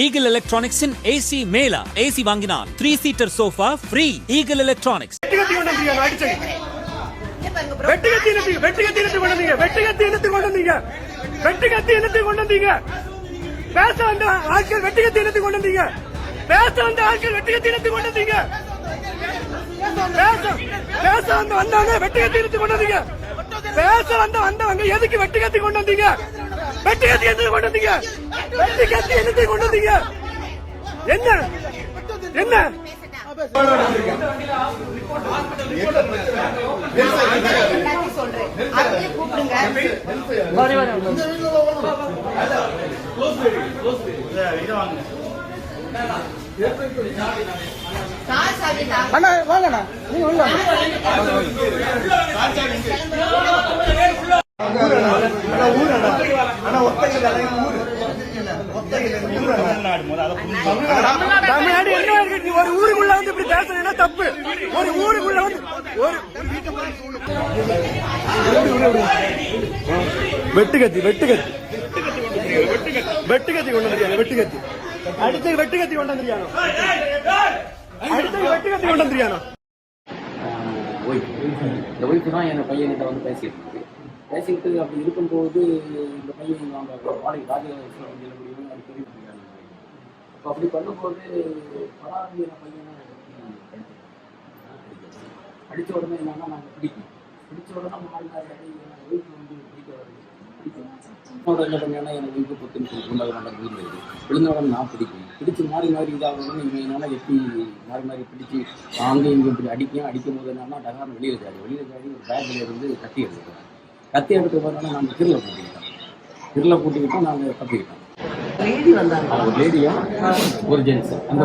Eagle Electronics in AC Mela. AC வாங்கினால் 3-seater sofa free. Eagle Electronics. அண்ணா வாங்கண்ணா நீங்க உள்ள தமிழ்நாடு என்ன இருக்கு? ஒரு ஊருக்குள்ள வந்து இப்படி பேசுறீங்கன்னா தப்பு. ஒரு ஊருக்குள்ள வந்து வெட்டுக்கத்தி கொண்டு வந்துருக்காங்க. வெட்டுக்கத்தி அடுத்து வெட்டுக்கத்தி கொண்டு வந்துருக்கானோ. இந்த ஒய்ஃபு தான் என் பையன்கிட்ட வந்து பேசிக்கிட்டு அப்படி இருக்கும்போது இந்த பையன் அவங்க வாடகை ராஜேஸ்வரம் முடியும் அது பெரிய பண்ணிக்கிறாங்க. இப்போ அப்படி பண்ணும்போது படாது என் பையனை அடித்த உடனே என்னன்னா நாங்கள் பிடிச்ச உடனே மாறி ஒய்ஃபு வந்து பிடிக்கும் என்ன பண்ணேன்னா எனக்கு வீட்டு பொத்துன்னு உண்டாக மாட்டேன் விழுந்த உடனே நான் பிடிச்சு மாறி இதாகணும்னு இவங்க என்னால் எப்படி மாறி பிடிச்சி அங்கேயும் இங்கே இப்படி அடிக்கும் போது என்னன்னா டகாரம் வெளியில் சாடி ஒரு பேக்கில் இருந்து கத்தி எடுத்து பார்த்தோன்னா நாங்கள் கிரில் பூட்டிக்கிட்டோம் நாங்கள் தப்பிக்கிட்டோம். ஒரு லேடியா ஒரு ஜென்ஸ் அந்த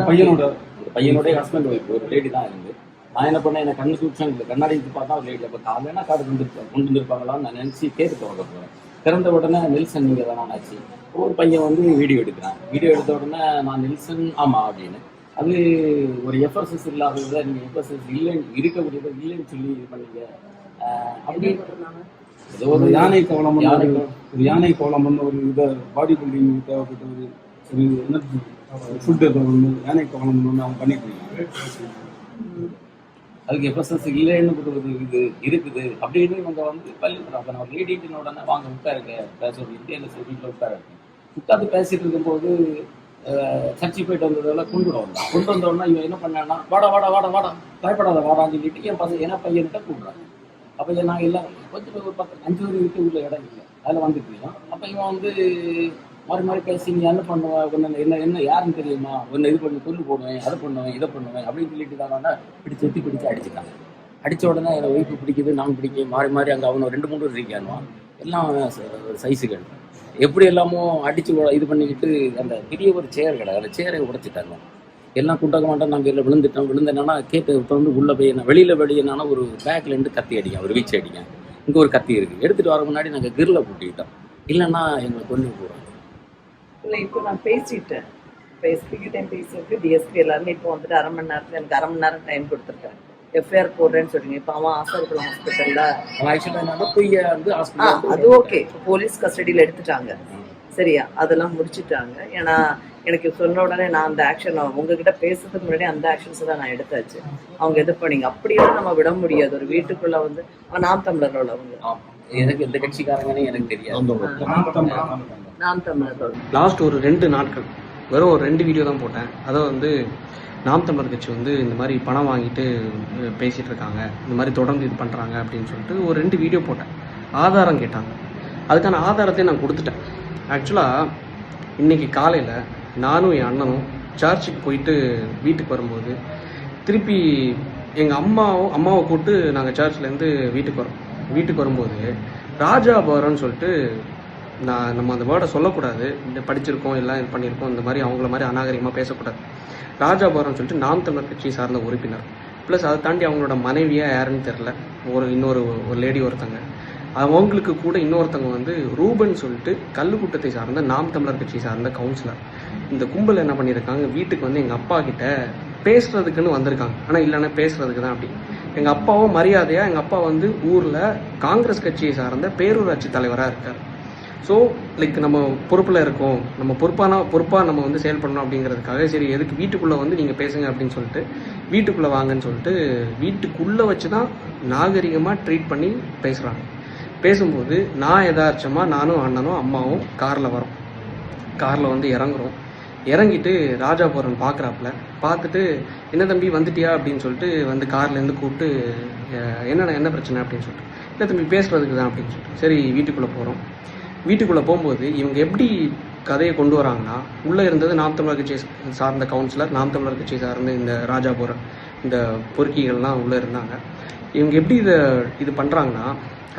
பையனோடைய ஹஸ்பண்ட் ஒய்ஃப் ஒரு லேடி தான் இருந்து நான் என்ன பண்ணேன் எனக்கு கண்ணு தூக்கம் கண்ணாடி பார்த்தா ஒரு லேடி அப்போ காலையினா காடு கொண்டு வந்திருப்பாங்களான்னு நான் நினச்சி கேட்டு திறக்க போகிறேன். திறந்த உடனே நெல்சன் நீங்கள் தானே ஆச்சு. ஒரு பையன் வந்து வீடியோ எடுத்த உடனே நான் நெல்சன் ஆமாம் அப்படின்னு. அது ஒரு எஃப்எஸ்எஸ் இல்லாததை நீங்கள் எஃப்எஸ்எஸ் இல்லைன்னு இருக்கக்கூடியதை இல்லைன்னு சொல்லி இது பண்ணீங்க. அப்படி ஏதோ ஒரு யானை கோலம் ஒரு இதை பாடி பில்டிங் தேவைப்பட்ட ஒரு எனர்ஜி ஃபுட் ஏதோ ஒன்று யானை கோலம் ஒன்று அவங்க பண்ணிட்டு இருக்காங்க. அதுக்கு எஃப்எஸ்எஸ் இல்லைன்னு ஒரு இது இருக்குது அப்படின்னு இவங்க வந்து பள்ளிக்கூடம் நான் லேடிட்டின உடனே வாங்க உட்காருங்க பேச இந்தியாவில் வீட்டில் உட்காந்து பேசிட்டு இருக்கும்போது சர்ச்சை போயிட்டு வந்ததெல்லாம் கொண்டு வந்தோடனே இவன் என்ன பண்ணான்னா வாடா பயப்படாத வாடான்னு சொல்லிட்டு என் பையன்கிட்ட கூப்பிட்றாங்க. அப்போ நான் எல்லாம் கொஞ்சம் ஒரு 5 வீட்டு உள்ள இடம் இல்லை அதில் வந்துட்டு இருக்கோம். அப்போ இவன் வந்து மாறி பேசி நீ என்ன பண்ணுவேன் என்ன யாருன்னு தெரியுமா ஒன்று இது பண்ணி கொண்டு போடுவேன் அதை பண்ணுவேன் இதை பண்ணுவேன் அப்படின்னு சொல்லிட்டு தானே பிடிச்சி அடிச்சுட்டாங்க. அடித்த உடனே என்னை ஒய்ஃபு பிடிக்குது நான் பிடிக்கும் மாறி அங்கே அவனை 2-3 இருக்கானுவான் எல்லாம் சைஸுகள் எப்படி எல்லாமோ அடித்து இது பண்ணிக்கிட்டு அந்த பெரிய ஒரு சேர் கிடையாது அந்த சேரை உடைச்சிட்டாங்க. எல்லாம் கூட்டாக்க மாட்டோம் நாங்கள் எல்லாம் விழுந்தேன்னா கேட்டு வந்து உள்ளே போய் என்ன வெளியேனா ஒரு பேக்லேருந்து கத்தி அடிக்கும் ஒரு வீச்சு அடிக்கும். இங்கே ஒரு கத்தி இருக்குது எடுத்துகிட்டு வர முன்னாடி நாங்கள் கிரில் பூட்டிக்கிட்டோம் இல்லைன்னா எங்களை கொண்டு போகிறோம். இல்லை இப்போ நான் பேசிட்டேன் பேசியிருக்கு டிஎஸ்பி எல்லாருமே இப்போ வந்துட்டு அரை மணி நேரம் டைம் கொடுத்துருக்கேன். எஃப்ஐஆர் போடுறேன்னு சொல்றீங்க. இப்போ அவன் ஆசர்குளம் ஹாஸ்பிட்டலில் அது ஓகே போலீஸ் கஸ்டடியில் எடுத்துட்டாங்க சரியா அதெல்லாம் முடிச்சுட்டாங்க. ஏன்னா எனக்கு சொன்ன உடனே நான் அந்த ஆக்ஷன் உங்ககிட்ட பேசுறதுக்கு முன்னாடி அந்த ஆக்ஷன்ஸ் தான் நான் எடுத்தாச்சு. அவங்க இது பண்ணீங்க அப்படியெல்லாம் நம்ம விட முடியாது. ஒரு வீட்டுக்குள்ள வந்து நாம் தமிழர் உள்ளவங்க எனக்கு எந்த கட்சிக்காரங்கன்னு எனக்கு தெரியாது. நாம் தமிழர் லாஸ்ட் ஒரு 2 நாட்கள் வெறும் ஒரு 2 வீடியோ தான் போட்டேன். அதை வந்து நாம் தமிழர் கட்சி வந்து இந்த மாதிரி பணம் வாங்கிட்டு பேசிகிட்டு இருக்காங்க இந்த மாதிரி தொடர்ந்து இது பண்ணுறாங்க அப்படின்னு சொல்லிட்டு ஒரு 2 வீடியோ போட்டேன். ஆதாரம் கேட்டாங்க. அதுக்கான ஆதாரத்தையும் நான் கொடுத்துட்டேன். ஆக்சுவலாக இன்றைக்கி காலையில் நானும் என் அண்ணனும் சர்ச்சுக்கு போயிட்டு வீட்டுக்கு வரும்போது திருப்பி எங்கள் அம்மாவை கூப்பிட்டு நாங்கள் சர்ச்லேருந்து வீட்டுக்கு வரும்போது ராஜாபுரம்னு சொல்லிட்டு நம்ம அந்த வேர்டை சொல்லக்கூடாது. இந்த படிச்சிருக்கோம் எல்லாம் இது பண்ணியிருக்கோம் இந்த மாதிரி அவங்கள மாதிரி அநாகரிகமாக பேசக்கூடாது. ராஜாபுரம்னு சொல்லிட்டு நாம் தமிழர் கட்சியை சார்ந்த உறுப்பினர் ப்ளஸ் அதை தாண்டி அவங்களோட மனைவியாக யாருன்னு தெரில இன்னொரு லேடி ஒருத்தங்க அவங்களுக்கு கூட இன்னொருத்தவங்க வந்து ரூபன் சொல்லிட்டு கல்லுக்கூட்டத்தை சார்ந்த நாம் தமிழர் கட்சி சார்ந்த கவுன்சிலர். இந்த கும்பல் என்ன பண்ணியிருக்காங்க வீட்டுக்கு வந்து எங்கள் அப்பா கிட்ட பேசுறதுக்குன்னு வந்திருக்காங்க. ஆனால் இல்லைன்னா பேசுறதுக்கு தான் அப்படி. எங்கள் அப்பாவும் மரியாதையாக எங்கள் அப்பா வந்து ஊரில் காங்கிரஸ் கட்சியை சார்ந்த பேரூராட்சி தலைவராக இருக்கார். ஸோ லைக் நம்ம பொறுப்பில் இருக்கோம், நம்ம பொறுப்பாக நம்ம வந்து செயல்படணும் அப்படிங்கிறதுக்காக சரி எதுக்கு வீட்டுக்குள்ளே வந்து நீங்கள் பேசுங்க அப்படின்னு சொல்லிட்டு வீட்டுக்குள்ளே வாங்கன்னு சொல்லிட்டு வீட்டுக்குள்ளே வச்சு தான் நாகரிகமாக ட்ரீட் பண்ணி பேசுகிறாங்க. பேசும்போது நான் எதார்த்தமாக நானும் அண்ணனும் அம்மாவும் காரில் வந்து இறங்கிட்டு ராஜாபுரம் பார்க்குறாப்புல பார்த்துட்டு என்ன தம்பி வந்துட்டியா அப்படின்னு சொல்லிட்டு வந்து கார்லேருந்து கூப்பிட்டு என்ன பிரச்சனை அப்படின்னு சொல்லிட்டு இல்லை தம்பி பேசுகிறதுக்கு தான் அப்படின்னு சொல்லிட்டு சரி வீட்டுக்குள்ளே போகும்போது இவங்க எப்படி கதையை கொண்டு வராங்கன்னா உள்ளே இருந்தது நாம் தமிழர் கட்சி சார்ந்த கவுன்சிலர், நாம் தமிழர் கட்சி சார்ந்த இந்த ராஜாபுரம் இந்த பொறுக்கிகள்லாம் உள்ளே இருந்தாங்க. இவங்க எப்படி இது பண்ணுறாங்கன்னா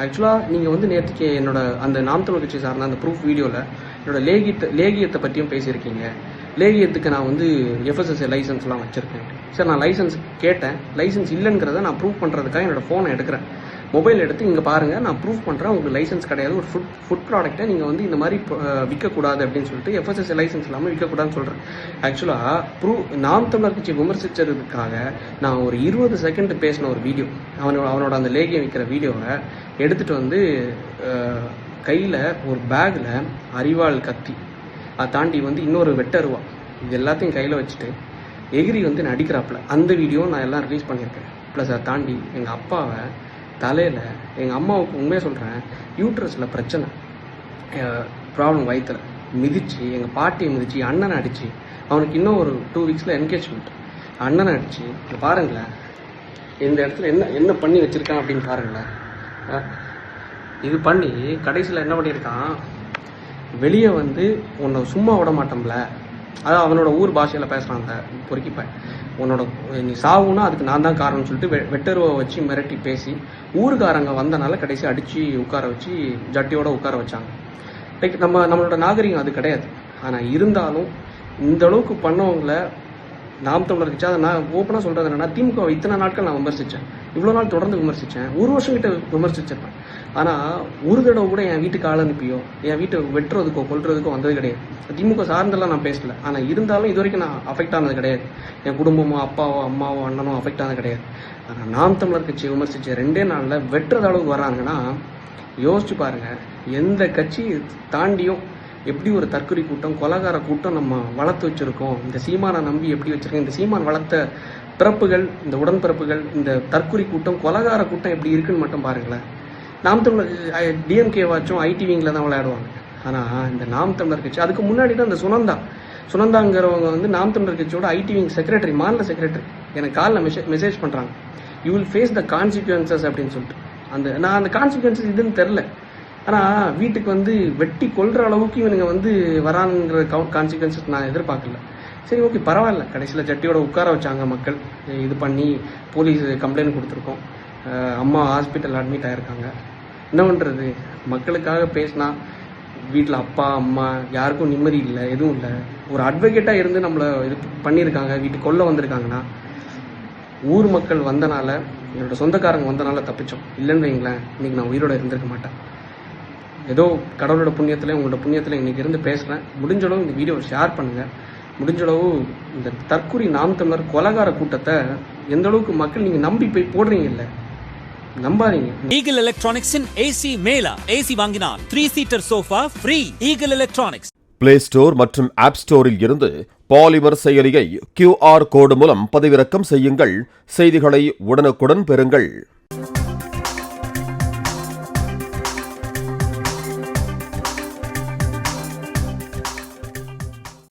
ஆக்சுவலாக நீங்கள் வந்து நேற்றுக்கு என்னோட அந்த நாம் தமிழர் கட்சி சார்ந்த அந்த ப்ரூஃப் வீடியோவில் என்னோட லேகியத்தை பற்றியும் பேசியிருக்கீங்க. லேகியத்துக்கு நான் வந்து FSSAI லைசன்ஸ்லாம் வச்சுருக்கேன். சார் நான் லைசன்ஸ் கேட்டேன், லைசன்ஸ் இல்லைங்கிறத நான் ப்ரூவ் பண்ணுறதுக்காக என்னோடய ஃபோனை எடுக்கிறேன், மொபைல் எடுத்து இங்கே பாருங்கள் நான் ப்ரூவ் பண்ணுறேன் உங்களுக்கு லைசன்ஸ் கிடையாது, ஒரு ஃபுட் ப்ராடக்ட்டை நீங்கள் வந்து இந்த மாதிரி விற்கக்கூடாது அப்படின்னு சொல்லிட்டு FSSAI லைசன்ஸ் இல்லாமல் விற்கக்கூடாதுன்னு சொல்கிறேன். ஆக்சுவலாக நாம் தமிழர் கட்சி விமர்சிச்சதுக்காக நான் ஒரு 20 செகண்ட் பேசின ஒரு வீடியோ, அவனோட அந்த லேகியம் விற்கிற வீடியோவை எடுத்துகிட்டு வந்து கையில் ஒரு பேக்கில் அரிவாள் கத்தி அதை தாண்டி வந்து இன்னொரு வெட்டருவா இது எல்லாத்தையும் கையில் வச்சுட்டு எகிரி வந்து நடிக்கிறாப்புல அந்த வீடியோ நான் எல்லாம் ரிலீஸ் பண்ணியிருக்கேன். ப்ளஸ் அதை தாண்டி எங்கள் அப்பாவை தலையில், எங்கள் அம்மாவுக்கு உண்மையாக சொல்கிறேன் யூட்ரஸில் பிரச்சனை ப்ராப்ளம் வயிற்றுல மிதித்து, எங்கள் பாட்டியை மிதித்து, அண்ணனை அடித்து, அவனுக்கு இன்னும் ஒரு 2 வீக்ஸில் என்கேஜ்மெண்ட், அண்ணனை அடித்து இங்கே பாருங்களேன் இந்த இடத்துல என்ன பண்ணி வச்சுருக்கான் அப்படின்னு பாருங்களேன். இது பண்ணி கடைசியில் என்ன பண்ணியிருக்கான், வெளியே வந்து உன்னை சும்மா விட மாட்டோம்ல, அதான் அவனோட ஊர் பாஷையில் பேசுகிறான் அந்த பொறுக்கிப்பேன், உன்னோட நீ சாவுன்னா அதுக்கு நான் தான் காரணம்னு சொல்லிட்டு வெட்டருவை வச்சு மிரட்டி பேசி ஊருக்காரங்க வந்தனால கடைசி அடித்து உட்கார வச்சு ஜட்டியோட உட்கார வச்சாங்க. லைக் நம்மளோட நாகரிகம் அது கிடையாது. ஆனால் இருந்தாலும் இந்த அளவுக்கு பண்ணவங்களை நாம் தமிழர் கட்சி அதை நான் ஓப்பனாக சொல்கிறது என்னென்னா திமுக இத்தனை நாட்கள் நான் விமர்சித்தேன், இவ்வளோ நாள் தொடர்ந்து விமர்சித்தேன், 1 வருஷம் கிட்ட விமர்சிச்சிருப்பேன். ஆனால் ஒரு தடவை கூட என் வீட்டுக்கு ஆள் அனுப்பியோ என் வீட்டை வெட்டுறதுக்கோ கொல்றதுக்கோ வந்தது கிடையாது. திமுக சார்ந்தெல்லாம் நான் பேசல, ஆனால் இருந்தாலும் இது வரைக்கும் நான் அஃபெக்ட் ஆனது கிடையாது. என் குடும்பமோ அப்பாவோ அம்மாவோ அண்ணனோ அஃபெக்ட் ஆனது கிடையாது. ஆனால் நாம் தமிழர் கட்சியை விமர்சித்த 2 நாளில் வெட்டுறது அளவுக்கு வர்றாங்கன்னா யோசிச்சு பாருங்கள். எந்த கட்சியை தாண்டியும் எப்படி ஒரு தற்கொலை கூட்டம், கொலகார கூட்டம் நம்ம வளர்த்து வச்சுருக்கோம், இந்த சீமானை நம்பி எப்படி வச்சுருக்கோம், இந்த சீமான் வளர்த்த பிறப்புகள், இந்த உடன்பிறப்புகள், இந்த தற்கொலை கூட்டம், கொலகார கூட்டம் எப்படி இருக்குன்னு மட்டும் பாருங்களேன். நாம் தமிழர் DMK வாச்சும் IT விங்கில் தான் விளையாடுவாங்க. ஆனால் இந்த நாம் தமிழர் கட்சி அதுக்கு முன்னாடி தான் இந்த சுனந்தாங்கிறவங்க வந்து நாம் தமிழர் கட்சியோட IT விங் செக்ரட்டரி, மாநில செக்ரட்டரி, எனக்கு காலில் மெசேஜ் பண்ணுறாங்க, you will face the consequences அப்படின்னு சொல்லிட்டு. நான் அந்த கான்சிக்வன்சஸ் இதுன்னு தெரில, ஆனால் வீட்டுக்கு வந்து வெட்டி கொள்கிற அளவுக்கு இவனுங்க வந்து வரானுங்கிற கான்சிக்வன்சஸ் நான் எதிர்பார்க்கல. சரி ஓகே பரவாயில்ல, கடைசியில் ஜட்டியோட உட்கார வச்சாங்க மக்கள், இது பண்ணி போலீஸ் கம்ப்ளைண்ட் கொடுத்துருக்கோம், அம்மா ஹாஸ்பிட்டல் அட்மிட் ஆகிருக்காங்க. என்ன பண்ணுறது, மக்களுக்காக பேசினா வீட்டில் அப்பா அம்மா யாருக்கும் நிம்மதி இல்லை, எதுவும் இல்லை. ஒரு அட்வொகேட்டாக இருந்து நம்மளை இது பண்ணியிருக்காங்க, வீட்டுக்கு கொல்ல வந்திருக்காங்கன்னா ஊர் மக்கள் வந்தனால, என்னோடய சொந்தக்காரங்க வந்தனால தப்பிச்சோம். இல்லைன்னு வைங்களேன் இன்றைக்கி நான் உயிரோடு இருந்திருக்க மாட்டேன். ஏதோ கடவுளோட புண்ணியத்தில் உங்களோட புண்ணியத்தில் இன்றைக்கி இருந்து பேசுகிறேன். முடிஞ்சளவு இந்த வீடியோவை ஷேர் பண்ணுங்கள். முடிஞ்சளவு இந்த தற்கொலை நாம் தமிழர் கொலகார கூட்டத்தை எந்த அளவுக்கு மக்கள் நீங்கள் நம்பி போய் போடுறீங்க, இல்லை நம்பாதீங்க. ஈகிள் எலக்ட்ரானிக்ஸ் AC மேலா AC வாங்கினால் 3-seater sofa free. Eagle electronics play store மற்றும் ஆப் ஸ்டோரில் இருந்து பாலிமர் செயலியை QR கோடு மூலம் பதிவிறக்கம் செய்யுங்கள். செய்திகளை உடனுக்குடன் பெறுங்கள்.